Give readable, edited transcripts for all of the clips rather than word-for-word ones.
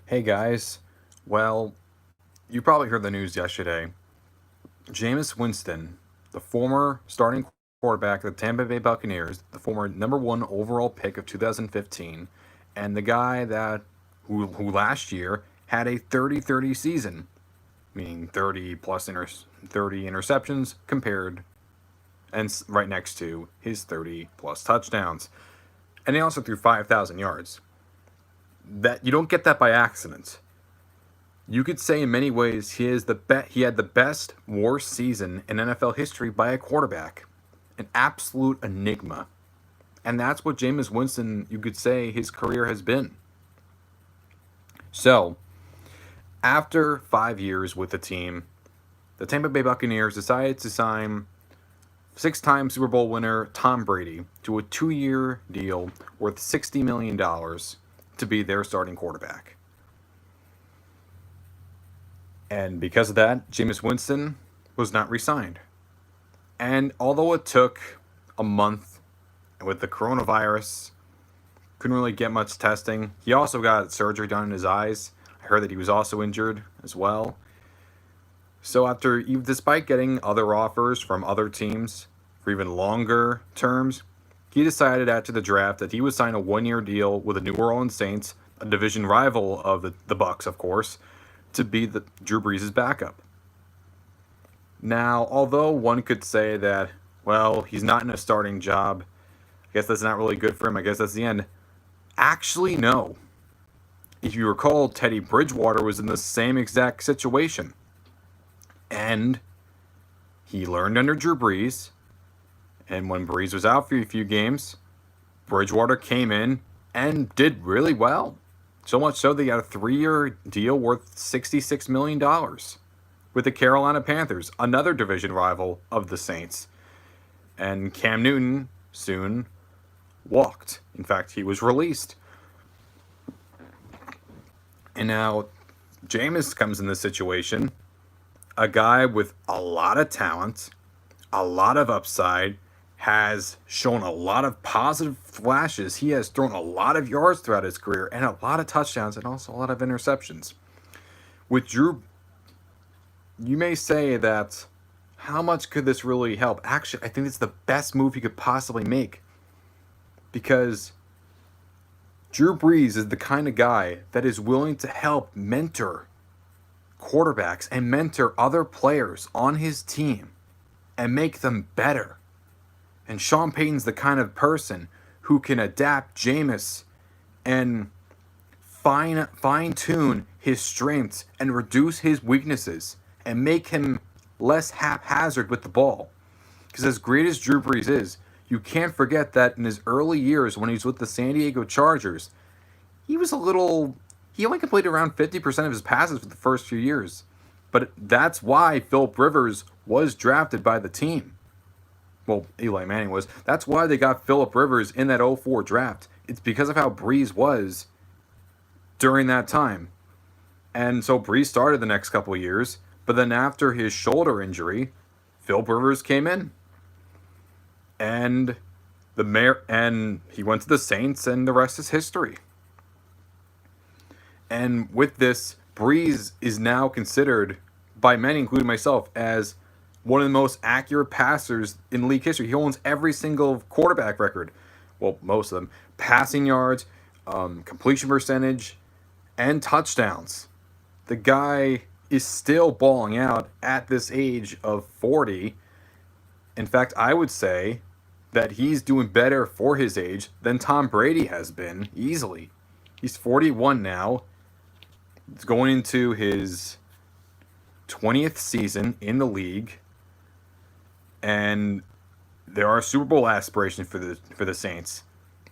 Hey guys, well, you probably heard the news yesterday. Jameis Winston, the former starting quarterback of the Tampa Bay Buccaneers, the former number one overall pick of 2015, and the guy who last year had a 30-30 season, meaning 30 interceptions compared and right next to his 30 plus touchdowns. And he also threw 5,000 yards. That you don't get that by accident. You could say in many ways he had the best worst season in NFL history by a quarterback. An absolute enigma. And that's what Jameis Winston, you could say, his career has been. So, after 5 years with the team, the Tampa Bay Buccaneers decided to sign six-time Super Bowl winner Tom Brady to a 2-year deal worth $60 million to be their starting quarterback. And because of that, Jameis Winston was not re-signed. And although it took a month with the coronavirus, couldn't really get much testing. He also got surgery done in his eyes. I heard that he was also injured as well. So despite getting other offers from other teams for even longer terms, he decided after the draft that he would sign a 1-year deal with the New Orleans Saints, a division rival of the Bucs, of course, to be Drew Brees' backup. Now, although one could say that, well, he's not in a starting job, I guess that's not really good for him, I guess that's the end. Actually, no. If you recall, Teddy Bridgewater was in the same exact situation. And he learned under Drew Brees, and when Brees was out for a few games, Bridgewater came in and did really well. So much so that he got a 3-year deal worth $66 million with the Carolina Panthers, another division rival of the Saints. And Cam Newton soon walked. In fact, he was released. And now Jameis comes in this situation, a guy with a lot of talent, a lot of upside, has shown a lot of positive flashes. He has thrown a lot of yards throughout his career and a lot of touchdowns and also a lot of interceptions. With Drew, you may say that how much could this really help? Actually, I think it's the best move he could possibly make because Drew Brees is the kind of guy that is willing to help mentor quarterbacks and mentor other players on his team and make them better. And Sean Payton's the kind of person who can adapt Jameis and fine-tune his strengths and reduce his weaknesses and make him less haphazard with the ball. Because as great as Drew Brees is, you can't forget that in his early years when he was with the San Diego Chargers, he only completed around 50% of his passes for the first few years. But that's why Philip Rivers was drafted by the team. Well, Eli Manning was. That's why they got Philip Rivers in that 2004 draft. It's because of how Brees was during that time. And so Brees started the next couple of years, but then after his shoulder injury, Philip Rivers came in. And he went to the Saints, and the rest is history. And with this, Brees is now considered by many, including myself, as one of the most accurate passers in league history. He owns every single quarterback record. Well, most of them. Passing yards, completion percentage, and touchdowns. The guy is still balling out at this age of 40. In fact, I would say that he's doing better for his age than Tom Brady has been, easily. He's 41 now. He's going into his 20th season in the league. And there are Super Bowl aspirations for the Saints.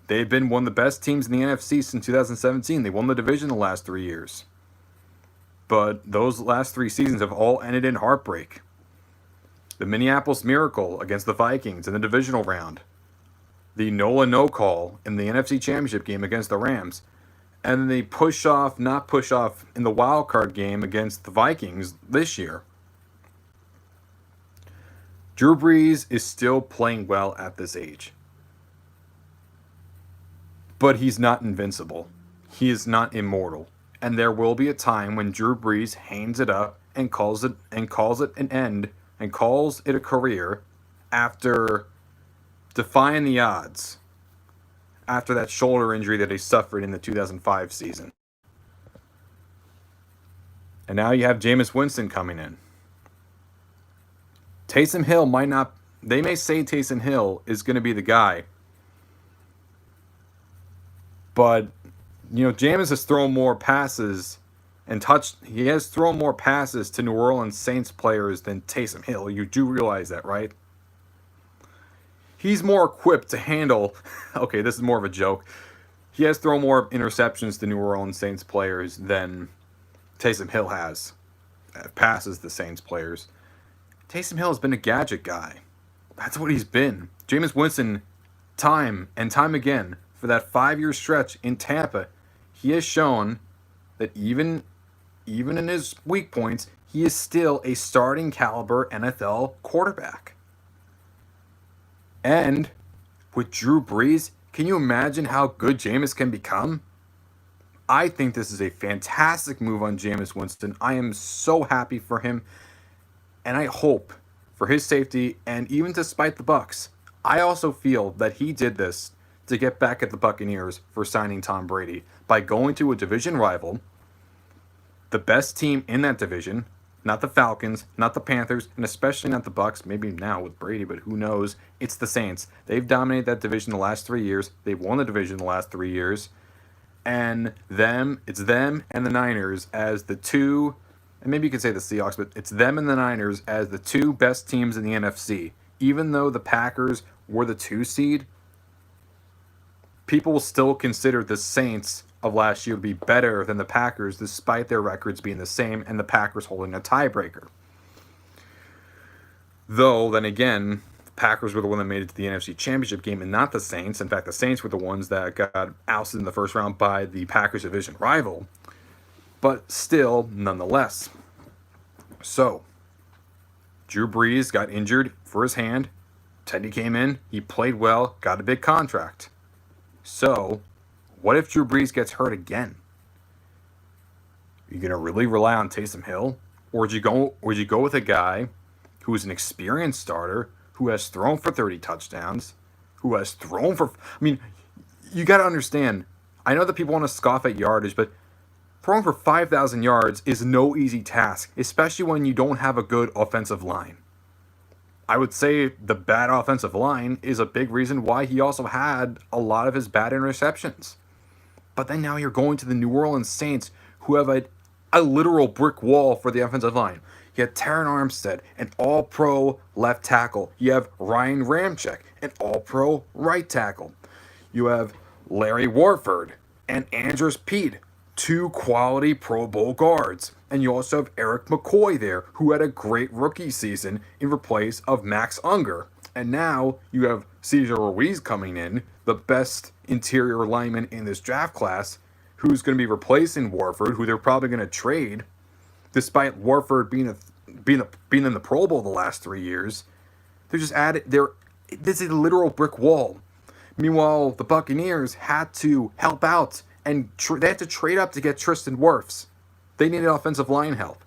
They've been one of the best teams in the NFC since 2017. They won the division the last 3 years. But those last 3 seasons have all ended in heartbreak. The Minneapolis Miracle against the Vikings in the divisional round. The Nola no call in the NFC Championship game against the Rams. And the not push off in the wild card game against the Vikings this year. Drew Brees is still playing well at this age. But he's not invincible. He is not immortal. And there will be a time when Drew Brees hangs it up and calls it an end and calls it a career after defying the odds after that shoulder injury that he suffered in the 2005 season. And now you have Jameis Winston coming in. Taysom Hill might not, they may say Taysom Hill is going to be the guy. But, Jameis has thrown more passes he has thrown more passes to New Orleans Saints players than Taysom Hill. You do realize that, right? He's more equipped to handle, okay, this is more of a joke. He has thrown more interceptions to New Orleans Saints players than Taysom Hill has. Passes the Saints players. Taysom Hill has been a gadget guy. That's what he's been. Jameis Winston, time and time again, for that 5-year stretch in Tampa, he has shown that even in his weak points, he is still a starting caliber NFL quarterback. And with Drew Brees, can you imagine how good Jameis can become? I think this is a fantastic move on Jameis Winston. I am so happy for him, and I hope for his safety, and even despite the Bucs, I also feel that he did this to get back at the Buccaneers for signing Tom Brady by going to a division rival, the best team in that division, not the Falcons, not the Panthers, and especially not the Bucs. Maybe now with Brady, but who knows? It's the Saints. They've dominated that division the last 3 years. They've won the division the last 3 years. And it's them and the Niners as the two, and maybe you could say the Seahawks, but it's them and the Niners as the two best teams in the NFC. Even though the Packers were the 2 seed, people will still consider the Saints of last year to be better than the Packers, despite their records being the same and the Packers holding a tiebreaker. Though, then again, the Packers were the one that made it to the NFC Championship game and not the Saints. In fact, the Saints were the ones that got ousted in the first round by the Packers division rival. But still, nonetheless. So, Drew Brees got injured for his hand. Teddy came in, he played well, got a big contract. So, what if Drew Brees gets hurt again? Are you going to really rely on Taysom Hill? Or would you go with a guy who is an experienced starter, who has thrown for 30 touchdowns, who has thrown for... I mean, you got to understand, I know that people want to scoff at yardage, but throwing for 5,000 yards is no easy task, especially when you don't have a good offensive line. I would say the bad offensive line is a big reason why he also had a lot of his bad interceptions. But then now you're going to the New Orleans Saints, who have a literal brick wall for the offensive line. You have Terron Armstead, an all-pro left tackle. You have Ryan Ramczyk, an all-pro right tackle. You have Larry Warford and Andrus Peat, 2 quality Pro Bowl guards. And you also have Eric McCoy there, who had a great rookie season in replace of Max Unger. And now you have Cesar Ruiz coming in, the best interior lineman in this draft class, who's going to be replacing Warford, who they're probably going to trade, despite Warford being in the Pro Bowl the last 3 years. They're just this is a literal brick wall. Meanwhile, the Buccaneers had to help out, and they had to trade up to get Tristan Wirfs. They needed offensive line help.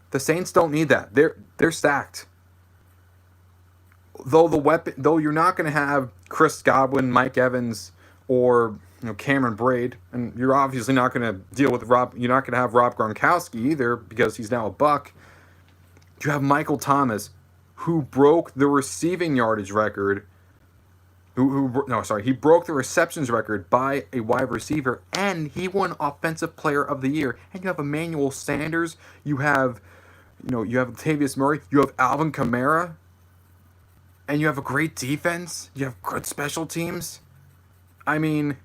The Saints don't need that. They're stacked. Though you're not going to have Chris Godwin, Mike Evans, or Cameron Braid, and you're obviously not going to deal with Rob. You're not going to have Rob Gronkowski either because he's now a Buck. You have Michael Thomas, who broke the receiving yardage record. He broke the receptions record by a wide receiver, and he won Offensive Player of the Year. And you have Emmanuel Sanders. You have Latavius Murray. You have Alvin Kamara. And you have a great defense. You have good special teams. I mean,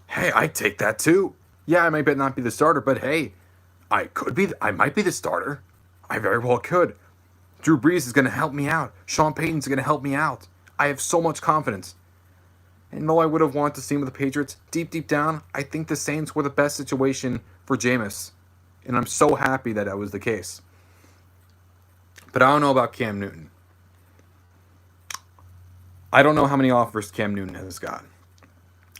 hey, I'd take that too. Yeah, I might not be the starter, but hey, I might be the starter. I very well could. Drew Brees is going to help me out. Sean Payton's going to help me out. I have so much confidence. And though I would have wanted to see him with the Patriots, deep down, I think the Saints were the best situation for Jameis. And I'm so happy that was the case. But I don't know about Cam Newton. I don't know how many offers Cam Newton has got.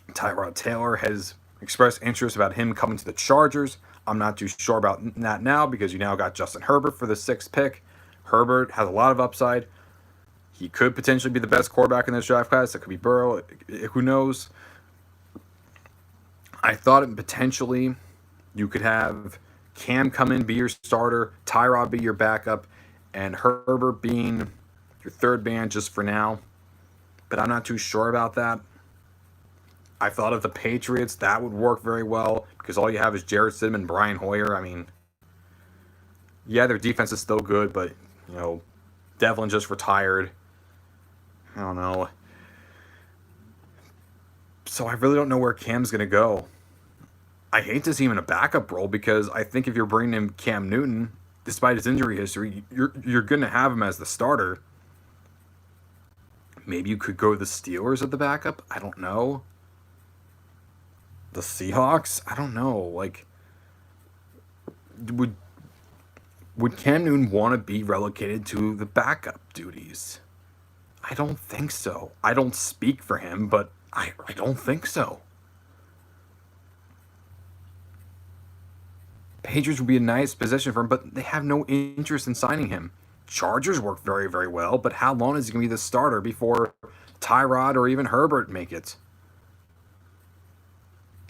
Tyrod Taylor has expressed interest about him coming to the Chargers. I'm not too sure about that now because you now got Justin Herbert for the 6th pick. Herbert has a lot of upside. He could potentially be the best quarterback in this draft class. It could be Burrow. Who knows? I thought potentially you could have Cam come in, be your starter, Tyrod be your backup, and Herbert being your third man just for now. But I'm not too sure about that. I thought of the Patriots. That would work very well because all you have is Jarrett Stidham and Brian Hoyer. I mean, yeah, their defense is still good, but, Devlin just retired. I don't know. So I really don't know where Cam's going to go. I hate to see him in a backup role because I think if you're bringing in Cam Newton, despite his injury history, you're going to have him as the starter. Maybe you could go the Steelers at the backup. I don't know. The Seahawks? I don't know. Like, would Cam Newton want to be relegated to the backup duties? I don't think so. I don't speak for him, but I don't think so. Patriots would be a nice position for him, but they have no interest in signing him. Chargers work very, very well, but how long is he going to be the starter before Tyrod or even Herbert make it?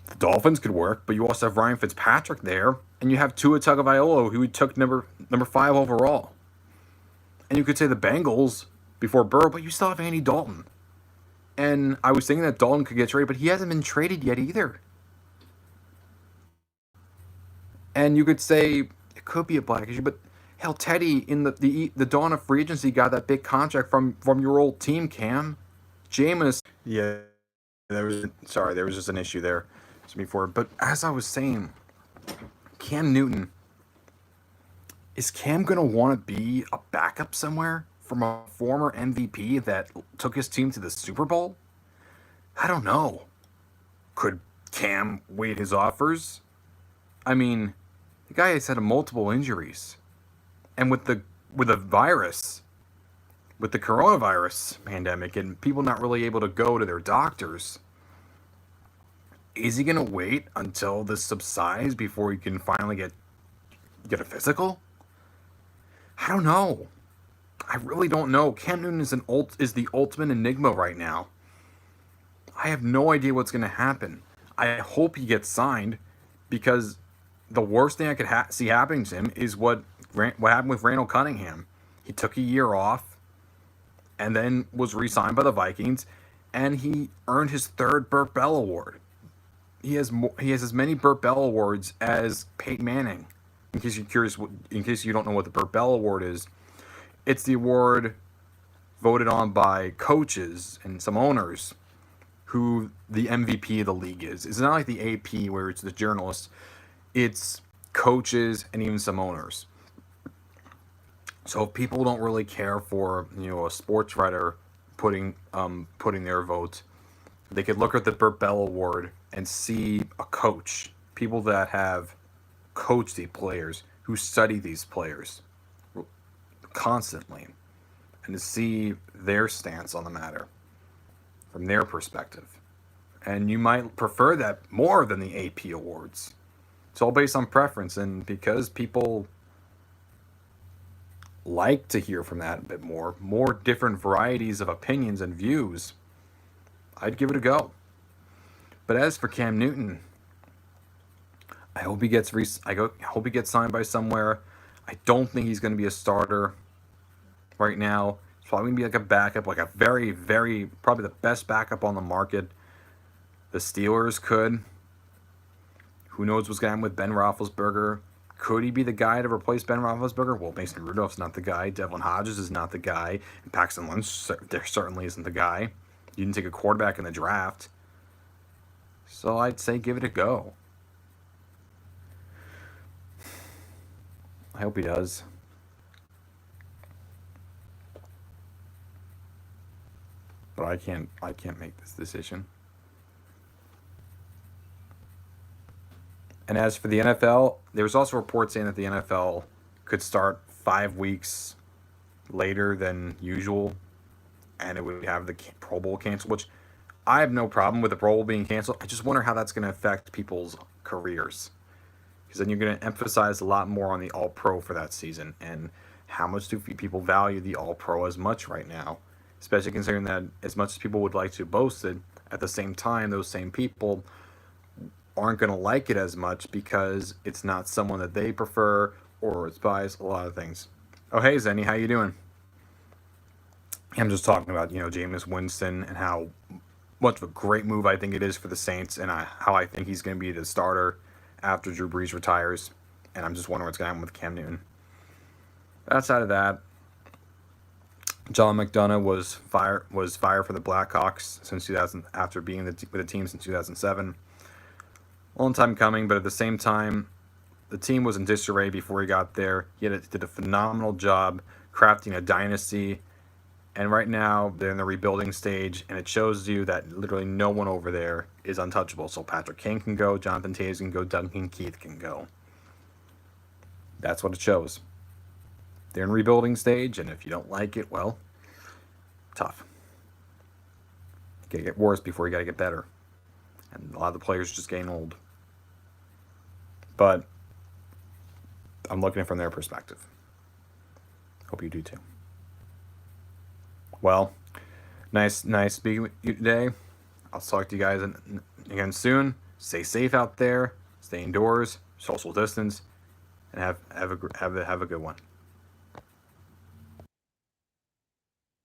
The Dolphins could work, but you also have Ryan Fitzpatrick there, and you have Tua Tagovailoa, who took number 5 overall. And you could say the Bengals before Burrow, but you still have Andy Dalton. And I was thinking that Dalton could get traded, but he hasn't been traded yet either. And you could say it could be a black issue, but hell, Teddy in the dawn of free agency got that big contract from your old team, Cam. Jameis. Yeah, there was just an issue there before. But as I was saying, Cam Newton, is Cam gonna want to be a backup somewhere from a former MVP that took his team to the Super Bowl? I don't know. Could Cam wait his offers? I mean, the guy has had multiple injuries. And with the virus, with the coronavirus pandemic and people not really able to go to their doctors, is he going to wait until this subsides before he can finally get a physical? I don't know. I really don't know. Cam Newton is the ultimate enigma right now. I have no idea what's going to happen. I hope he gets signed because the worst thing I could see happening to him is what happened with Randall Cunningham. He took a year off and then was re-signed by the Vikings, and he earned his 3rd Burt Bell Award. He has as many Burt Bell Awards as Peyton Manning. In case you're curious, in case you don't know what the Burt Bell Award is, it's the award voted on by coaches and some owners who the MVP of the league is. It's not like the AP where it's the journalists. It's coaches and even some owners. So if people don't really care for a sports writer putting their vote, they could look at the Burt Bell Award and see a coach, people that have coached these players, who study these players constantly, and to see their stance on the matter from their perspective. And you might prefer that more than the AP awards. It's all based on preference, and because people like to hear from that a bit more different varieties of opinions and views, I'd give it a go. But as for Cam Newton, I hope he gets signed by somewhere. I don't think he's going to be a starter right now. He's probably going to be like a backup, like a very, very, probably the best backup on the market. The Steelers could. Who knows what's going to happen with Ben Roethlisberger? Could he be the guy to replace Ben Roethlisberger? Well, Mason Rudolph's not the guy. Devlin Hodges is not the guy. And Paxton Lynch certainly isn't the guy. You didn't take a quarterback in the draft. So I'd say give it a go. I hope he does. But I can't make this decision. And as for the NFL, there was also reports saying that the NFL could start 5 weeks later than usual, and it would have the Pro Bowl canceled, which I have no problem with the Pro Bowl being canceled. I just wonder how that's going to affect people's careers. Because then you're going to emphasize a lot more on the All-Pro for that season. And how much do people value the All-Pro as much right now? Especially considering that as much as people would like to boast it, at the same time, those same people aren't going to like it as much because it's not someone that they prefer or it's biased, a lot of things. Oh, hey, Zenny, how you doing? I'm just talking about, Jameis Winston and how much of a great move I think it is for the Saints and how I think he's going to be the starter after Drew Brees retires. And I'm just wondering what's going to happen with Cam Newton. Outside of that, John McDonough was fired for the Blackhawks since 2000 after being with the team since 2007. Long time coming, but at the same time, the team was in disarray before he got there. He did a phenomenal job crafting a dynasty, and right now they're in the rebuilding stage, and it shows you that literally no one over there is untouchable. So Patrick Kane can go, Jonathan Taves can go, Duncan Keith can go. That's what it shows. They're in rebuilding stage, and if you don't like it, well, tough. You gotta get worse before you gotta get better. And a lot of the players are just getting old. But I'm looking at it from their perspective. Hope you do too. Well, nice speaking with you today. I'll talk to you guys again soon. Stay safe out there. Stay indoors. Social distance. And have a good one.